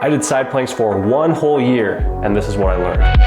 I did side planks for 1 whole year, and this is what I learned.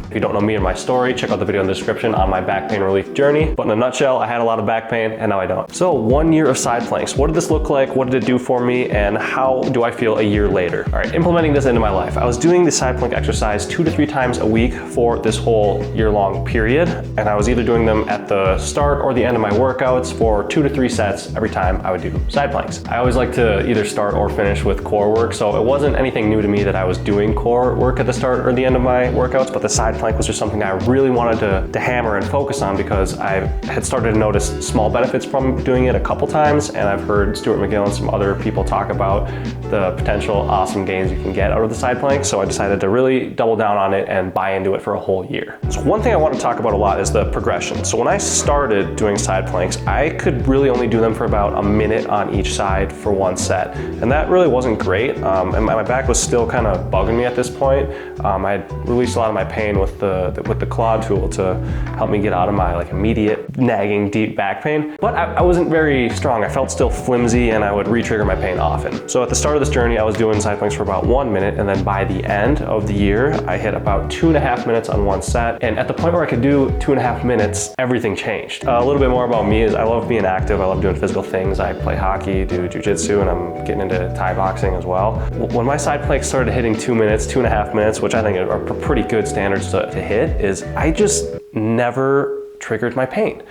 If you don't know me and my story, check out the video in the description on my back pain relief journey. But in a nutshell, I had a lot of back pain and now I don't. So 1 year of side planks. What did this look like? What did it do for me? And how do I feel a year later? All right, implementing this into my life. I was doing the side plank exercise 2 to 3 times a week for this whole year-long period. And I was either doing them at the start or the end of my workouts for 2 to 3 sets every time I would do side planks. I always like to either start or finish with core work. So it wasn't anything new to me that I was doing core work at the start or the end of my workouts, but the side plank was just something I really wanted to hammer and focus on because I had started to notice small benefits from doing it a couple times, and I've heard Stuart McGill and some other people talk about the potential awesome gains you can get out of the side plank. So I decided to really double down on it and buy into it for a whole year. So one thing I want to talk about a lot is the progression. So when I started doing side planks, I could really only do them for about a minute on each side for 1 set. And that really wasn't great. And my back was still kind of bugging me at this point. I had released a lot of my pain with the claw tool to help me get out of my immediate nagging deep back pain. But I wasn't very strong. I felt still flimsy and I would re-trigger my pain often. So at the start of this journey, I was doing side planks for about 1 minute, and then by the end of the year, I hit about 2.5 minutes on 1 set. And at the point where I could do 2.5 minutes, everything changed. A little bit more about me is I love being active. I love doing physical things. I play hockey, do jiu-jitsu, and I'm getting into Thai boxing as well. When my side planks started hitting 2 minutes, 2.5 minutes, which I think are pretty good standards to hit, is I just never triggered my pain.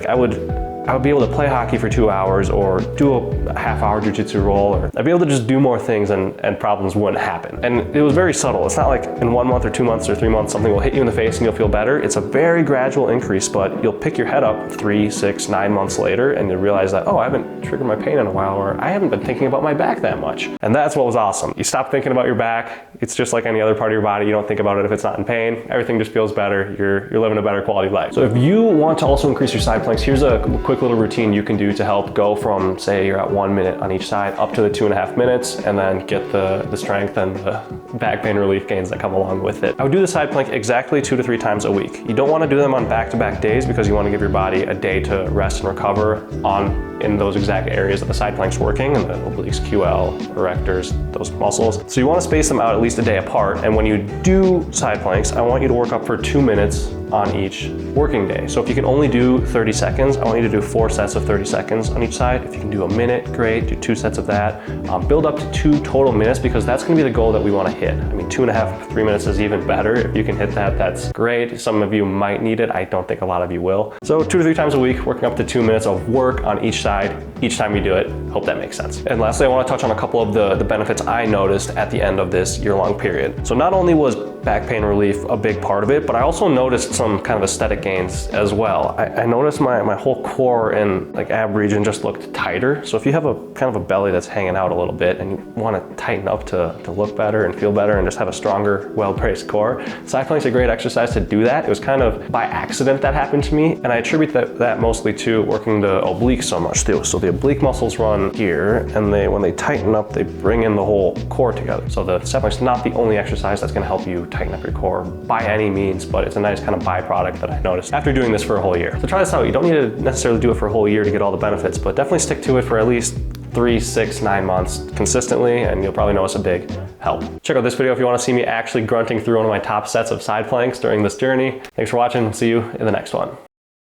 I would be able to play hockey for 2 hours or do a half-hour jiu-jitsu roll, or I'd be able to just do more things and problems wouldn't happen. And it was very subtle. It's not like in 1 month or 2 months or 3 months something will hit you in the face and you'll feel better. It's a very gradual increase, but you'll pick your head up 3, 6, 9 months later and you'll realize that, oh, I haven't triggered my pain in a while, or I haven't been thinking about my back that much. And that's what was awesome. You stop thinking about your back. It's just like any other part of your body. You don't think about it if it's not in pain. Everything just feels better. You're living a better quality of life. So if you want to also increase your side planks, here's a quick little routine you can do to help go from, say you're at 1 minute on each side up to the 2.5 minutes, and then get the strength and the back pain relief gains that come along with it. I would do the side plank exactly 2 to 3 times a week. You don't want to do them on back-to-back days because you want to give your body a day to rest and recover in those exact areas that the side plank's working, and the obliques, QL, erectors, those muscles. So you want to space them out at least a day apart, and when you do side planks, I want you to work up for 2 minutes on each working day. So if you can only do 30 seconds, I want you to do 4 sets of 30 seconds on each side. If you can do a minute, great, do 2 sets of that. Build up to 2 total minutes, because that's gonna be the goal that we wanna hit. I mean, 2.5, 3 minutes is even better. If you can hit that, that's great. Some of you might need it. I don't think a lot of you will. So 2 to 3 times a week, working up to 2 minutes of work on each side, each time you do it. Hope that makes sense. And lastly, I wanna touch on a couple of the benefits I noticed at the end of this year-long period. So not only was back pain relief a big part of it, but I also noticed some kind of aesthetic gains as well. I noticed my whole core and ab region just looked tighter. So if you have a kind of a belly that's hanging out a little bit and you want to tighten up to look better and feel better and just have a stronger, well-braced core, side plank's a great exercise to do that. It was kind of by accident that happened to me, and I attribute that mostly to working the obliques so much too. So the oblique muscles run here, and when they tighten up, they bring in the whole core together. So the side plank's not the only exercise that's going to help you tighten up your core by any means, but it's a nice kind of byproduct that I noticed after doing this for a whole year. So try this out. You don't need to necessarily do it for a whole year to get all the benefits, but definitely stick to it for at least 3, 6, 9 months consistently, and you'll probably notice a big help. Check out this video if you want to see me actually grunting through one of my top sets of side planks during this journey. Thanks for watching. See you in the next one.